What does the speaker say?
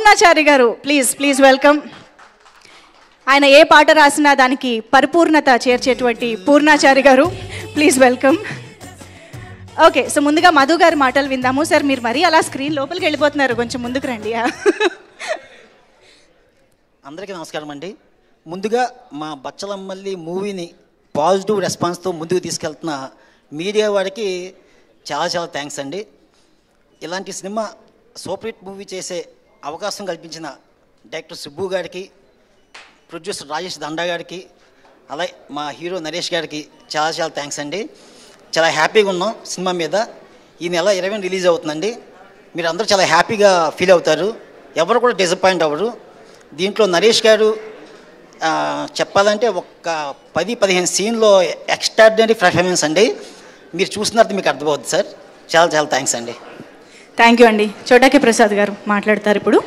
పూర్ణాచారి గారు. Please please welcome. ఆయన ఏ పాట రాసినా దానికి పరిపూర్ణత చేర్చేటువంటి పూర్ణాచారి గారు. Please welcome. ఓకే, సో ముందుగా మధు గారి మాటలు విందాము. సార్ మీరు మరీ అలా స్క్రీన్ లోపలికి వెళ్ళిపోతున్నారు, కొంచెం ముందుకు రండి. అందరికీ నమస్కారం అండి. ముందుగా మా బచ్చలమ్మల్లి మూవీని పాజిటివ్ రెస్పాన్స్తో ముందుకు తీసుకెళ్తున్న మీడియా వారికి చాలా చాలా థ్యాంక్స్ అండి. ఇలాంటి సినిమా సూపర్ హిట్ మూవీ చేసే అవకాశం కల్పించిన డైరెక్టర్ సుబ్బు గారికి, ప్రొడ్యూసర్ రాజేష్ దండా గారికి, అలాగే మా హీరో నరేష్ గారికి చాలా చాలా థ్యాంక్స్ అండి. చాలా హ్యాపీగా ఉన్నాం సినిమా మీద. ఈ నెల 20 రిలీజ్ అవుతుందండి. మీరు అందరూ చాలా హ్యాపీగా ఫీల్ అవుతారు, ఎవరు కూడా డిసప్పాయింట్ అవ్వరు. దీంట్లో నరేష్ గారు చెప్పాలంటే ఒక 10-15 సీన్లో ఎక్స్ట్రాడినరీ పర్ఫార్మెన్స్ అండి. మీరు చూసినట్టు మీకు అర్థమవుతుంది సార్. చాలా చాలా థ్యాంక్స్ అండి. థ్యాంక్ యూ అండి. చోటాకి ప్రసాద్ గారు మాట్లాడతారు ఇప్పుడు.